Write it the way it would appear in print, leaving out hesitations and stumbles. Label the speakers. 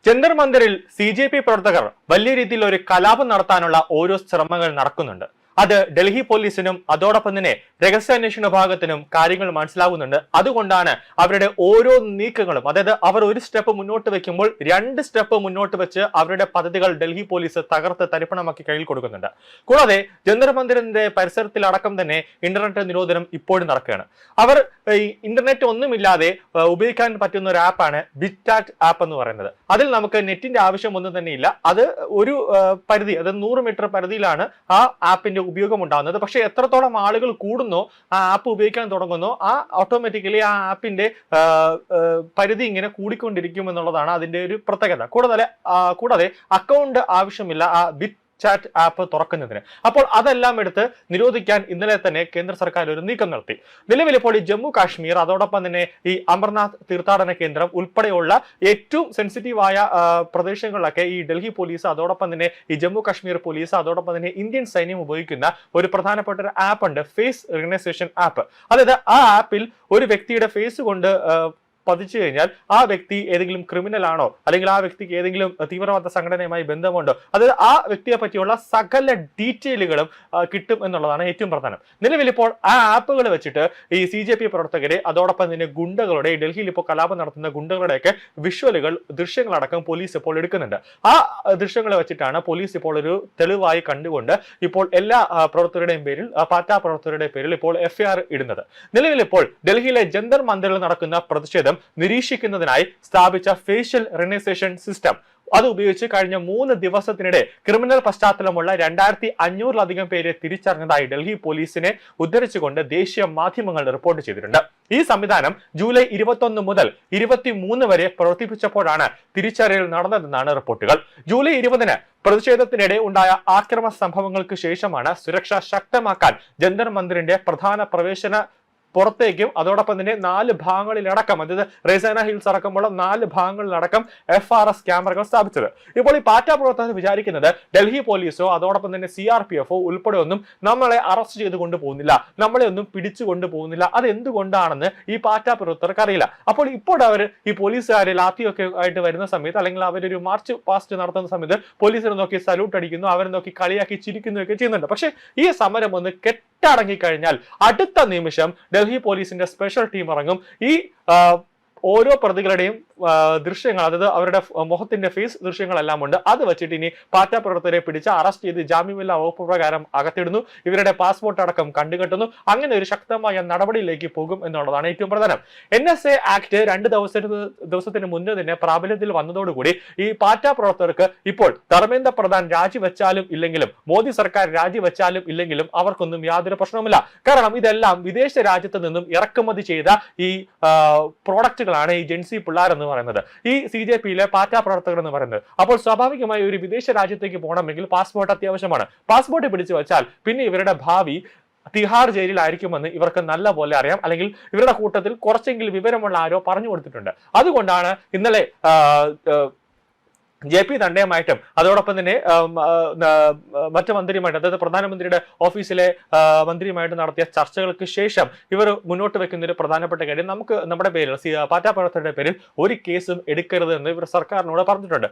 Speaker 1: Jantar മന്ദിറിൽ CJP പ്രവർത്തകർ വലിയ രീതിയിൽ ഒരു കലാപം നടത്താനുള്ള ഓരോ ശ്രമങ്ങൾ നടക്കുന്നുണ്ട്. അത് ഡൽഹി പോലീസിനും അതോടൊപ്പം തന്നെ രഹസ്യാന്വേഷണ വിഭാഗത്തിനും കാര്യങ്ങൾ മനസ്സിലാകുന്നുണ്ട്. അതുകൊണ്ടാണ് അവരുടെ ഓരോ നീക്കങ്ങളും, അതായത് അവർ ഒരു സ്റ്റെപ്പ് മുന്നോട്ട് വെക്കുമ്പോൾ 2 സ്റ്റെപ്പ് മുന്നോട്ട് വെച്ച് അവരുടെ പദ്ധതികൾ ഡൽഹി പോലീസ് തകർത്ത് തരിപ്പണമാക്കി കയ്യിൽ കൊടുക്കുന്നുണ്ട്. കൂടാതെ ജന്തർ മന്ദിറിന്റെ പരിസരത്തിലടക്കം തന്നെ ഇന്റർനെറ്റ് നിരോധനം ഇപ്പോഴും നടക്കുകയാണ്. അവർ ഇന്റർനെറ്റ് ഒന്നുമില്ലാതെ ഉപയോഗിക്കാൻ പറ്റുന്ന ഒരു ആപ്പാണ് ബിറ്റാറ്റ് ആപ്പ് എന്ന് പറയുന്നത്. അതിൽ നമുക്ക് നെറ്റിന്റെ ആവശ്യം ഒന്നും തന്നെ ഇല്ല. അത് ഒരു പരിധി, അതായത് 100 മീറ്റർ പരിധിയിലാണ് ആ ആപ്പിന്റെ ഉപയോഗം ഉണ്ടാകുന്നത്. പക്ഷെ എത്രത്തോളം ആളുകൾ കൂടുന്നോ, ആ ആപ്പ് ഉപയോഗിക്കാൻ തുടങ്ങുന്നോ, ആ ഓട്ടോമാറ്റിക്കലി ആ ആപ്പിന്റെ പരിധി ഇങ്ങനെ കൂടിക്കൊണ്ടിരിക്കും എന്നുള്ളതാണ് അതിന്റെ ഒരു പ്രത്യേകത. കൂടാതെ അക്കൗണ്ട് ആവശ്യമില്ല ആ ചാറ്റ് ആപ്പ് തുറക്കുന്നതിന്. അപ്പോൾ അതെല്ലാം എടുത്ത് നിരോധിക്കാൻ ഇന്നലെ തന്നെ കേന്ദ്ര സർക്കാർ ഒരു നീക്കം നടത്തി. നിലവിൽ ഇപ്പോൾ ഈ ജമ്മു കാശ്മീർ, അതോടൊപ്പം തന്നെ ഈ അമർനാഥ് തീർത്ഥാടന കേന്ദ്രം ഉൾപ്പെടെയുള്ള ഏറ്റവും സെൻസിറ്റീവായ പ്രദേശങ്ങളിലൊക്കെ ഈ ഡൽഹി പോലീസ്, അതോടൊപ്പം തന്നെ ഈ ജമ്മു കാശ്മീർ പോലീസ്, അതോടൊപ്പം തന്നെ ഇന്ത്യൻ സൈന്യം ഉപയോഗിക്കുന്ന ഒരു പ്രധാനപ്പെട്ട ഒരു ആപ്പ് ഉണ്ട്, ഫേസ് റിക്കഗ്നൈസേഷൻ ആപ്പ്. അതായത് ആ ആപ്പിൽ ഒരു വ്യക്തിയുടെ ഫേസ് കൊണ്ട് പതിച്ചു കഴിഞ്ഞാൽ ആ വ്യക്തി ഏതെങ്കിലും ക്രിമിനൽ ആണോ, അല്ലെങ്കിൽ ആ വ്യക്തിക്ക് ഏതെങ്കിലും തീവ്രവാദ സംഘടനയുമായി ബന്ധമുണ്ടോ, അതായത് ആ വ്യക്തിയെ പറ്റിയുള്ള സകല ഡീറ്റെയിലുകളും കിട്ടും എന്നുള്ളതാണ് ഏറ്റവും പ്രധാനം. നിലവിൽ ഇപ്പോൾ ആ ആപ്പുകൾ വെച്ചിട്ട് ഈ CJP പ്രവർത്തകരെ, അതോടൊപ്പം തന്നെ ഗുണ്ടകളുടെ, ഡൽഹിയിൽ ഇപ്പോൾ കലാപം നടത്തുന്ന ഗുണ്ടകളുടെയൊക്കെ വിഷ്വലുകൾ, ദൃശ്യങ്ങളടക്കം പോലീസ് ഇപ്പോൾ എടുക്കുന്നുണ്ട്. ആ ദൃശ്യങ്ങൾ വെച്ചിട്ടാണ് പോലീസ് ഇപ്പോൾ ഒരു തെളിവായി കണ്ടുകൊണ്ട് ഇപ്പോൾ എല്ലാ പ്രവർത്തകരുടെയും പേരിൽ, പാറ്റ പ്രവർത്തകരുടെ പേരിൽ ഇപ്പോൾ FIR ഇടുന്നത്. നിലവിൽ ഇപ്പോൾ ഡൽഹിയിലെ ജന്തർ മന്ദിറിൽ നടക്കുന്ന പ്രതിഷേധം നിരീക്ഷിക്കുന്നതിനായി സ്ഥാപിച്ച ഫേഷ്യൽ റിക്കഗ്നൈസേഷൻ സിസ്റ്റം, അത് ഉപയോഗിച്ച് കഴിഞ്ഞ 3 ദിവസത്തിനിടെ ക്രിമിനൽ പശ്ചാത്തലമുള്ള 2500-ലധികം പേരെ തിരിച്ചറിഞ്ഞതായി ഡൽഹി പോലീസിനെ ഉദ്ധരിച്ചുകൊണ്ട് ദേശീയ മാധ്യമങ്ങൾ റിപ്പോർട്ട് ചെയ്തിട്ടുണ്ട്. ഈ സംവിധാനം ജൂലൈ 21 മുതൽ 23 വരെ പ്രവർത്തിപ്പിച്ചപ്പോഴാണ് തിരിച്ചറിയൽ നടന്നതെന്നാണ് റിപ്പോർട്ടുകൾ. ജൂലൈ 20-ന് പ്രതിഷേധത്തിനിടെ ഉണ്ടായ ആക്രമണ സംഭവങ്ങൾക്ക് ശേഷമാണ് സുരക്ഷ ശക്തമാക്കാൻ ജന്തർ മന്ദിറിന്റെ പ്രധാന പ്രവേശന പുറത്തേക്കും അതോടൊപ്പം തന്നെ 4 ഭാഗങ്ങളിലടക്കം, അതായത് റെയ്സാന ഹിൽസ് അടക്കമുള്ള 4 ഭാഗങ്ങളിലടക്കം FRS ക്യാമറകൾ സ്ഥാപിച്ചത്. ഇപ്പോൾ ഈ പാറ്റ പ്രവർത്തകർ വിചാരിക്കുന്നത് ഡൽഹി പോലീസോ അതോടൊപ്പം തന്നെ CRPF ഒന്നും നമ്മളെ അറസ്റ്റ് ചെയ്ത് കൊണ്ടുപോകുന്നില്ല, നമ്മളെ ഒന്നും പിടിച്ചു കൊണ്ടുപോകുന്നില്ല. അത് എന്തുകൊണ്ടാണെന്ന് ഈ പാറ്റ പ്രവർത്തകർക്ക് അറിയില്ല. അപ്പോൾ ഇപ്പോൾ അവർ ഈ പോലീസുകാരെ ലാത്തിയൊക്കെ ആയിട്ട് വരുന്ന സമയത്ത്, അല്ലെങ്കിൽ അവരൊരു മാർച്ച് പാസ്റ്റ് നടത്തുന്ന സമയത്ത് പോലീസിനെ നോക്കി സല്യൂട്ട് അടിക്കുന്നു, അവരെ നോക്കി കളിയാക്കി ചിരിക്കുന്നതൊക്കെ ചെയ്യുന്നുണ്ട്. പക്ഷെ ഈ സമരം ഒന്ന് കെട്ടടങ്ങിക്കഴിഞ്ഞാൽ അടുത്ത നിമിഷം ഡൽഹി പോലീസിന്റെ സ്പെഷ്യൽ ടീം ഇറങ്ങും. ഈ ഓരോ പ്രതികളുടെയും ദൃശ്യങ്ങൾ, അതായത് അവരുടെ മുഖത്തിന്റെ ഫേസ് ദൃശ്യങ്ങളെല്ലാം ഉണ്ട്. അത് വെച്ചിട്ട് ഇനി പാറ്റ പ്രവർത്തകരെ പിടിച്ച് അറസ്റ്റ് ചെയ്ത് ജാമ്യമില്ലാ വകുപ്പ് പ്രകാരം അകത്തിടുന്നു, ഇവരുടെ പാസ്പോർട്ട് അടക്കം കണ്ടുകെട്ടുന്നു. അങ്ങനെ ഒരു ശക്തമായ നടപടിയിലേക്ക് പോകും എന്നുള്ളതാണ് ഏറ്റവും പ്രധാനം. NSA ആക്ട് 2 ദിവസത്തിന് മുന്നേ തന്നെ പ്രാബല്യത്തിൽ വന്നതോടുകൂടി ഈ പാറ്റ പ്രവർത്തകർക്ക് ഇപ്പോൾ ധർമ്മേന്ദ്ര പ്രധാൻ രാജിവെച്ചാലും ഇല്ലെങ്കിലും, മോദി സർക്കാർ രാജിവെച്ചാലും ഇല്ലെങ്കിലും അവർക്കൊന്നും യാതൊരു പ്രശ്നവുമില്ല. കാരണം ഇതെല്ലാം വിദേശ രാജ്യത്ത് നിന്നും ഇറക്കുമതി ചെയ്ത ഈ പ്രോഡക്റ്റുകളാണ് ഈ ജെൻസി പിള്ളേർ എന്ന് പറയുന്നത്, ഈ CJPയിലെ പാറ്റ പ്രവർത്തകർ എന്ന് പറയുന്നത്. അപ്പോൾ സ്വാഭാവികമായി ഒരു വിദേശ രാജ്യത്തേക്ക് പോകണമെങ്കിൽ പാസ്പോർട്ട് അത്യാവശ്യമാണ്. പാസ്പോർട്ട് പിടിച്ചു വെച്ചാൽ പിന്നെ ഇവരുടെ ഭാവി തിഹാർ ജയിലിലായിരിക്കുമെന്ന് ഇവർക്ക് നല്ല പോലെ അറിയാം, അല്ലെങ്കിൽ ഇവരുടെ കൂട്ടത്തിൽ കുറച്ചെങ്കിലും വിവരമുള്ള ആരോ പറഞ്ഞു കൊടുത്തിട്ടുണ്ട്. അതുകൊണ്ടാണ് ഇന്നലെ JP നഡ്ഡയുമായിട്ടും അതോടൊപ്പം തന്നെ മറ്റു മന്ത്രിയുമായിട്ട്, അതായത് പ്രധാനമന്ത്രിയുടെ ഓഫീസിലെ മന്ത്രിയുമായിട്ട് നടത്തിയ ചർച്ചകൾക്ക് ശേഷം ഇവർ മുന്നോട്ട് വെക്കുന്ന ഒരു പ്രധാനപ്പെട്ട കാര്യം, നമുക്ക് നമ്മുടെ പേരിൽ, പാറ്റ പ്രവർത്തകരുടെ പേരിൽ ഒരു കേസും എടുക്കരുത് എന്ന് ഇവർ സർക്കാരിനോട് പറഞ്ഞിട്ടുണ്ട്.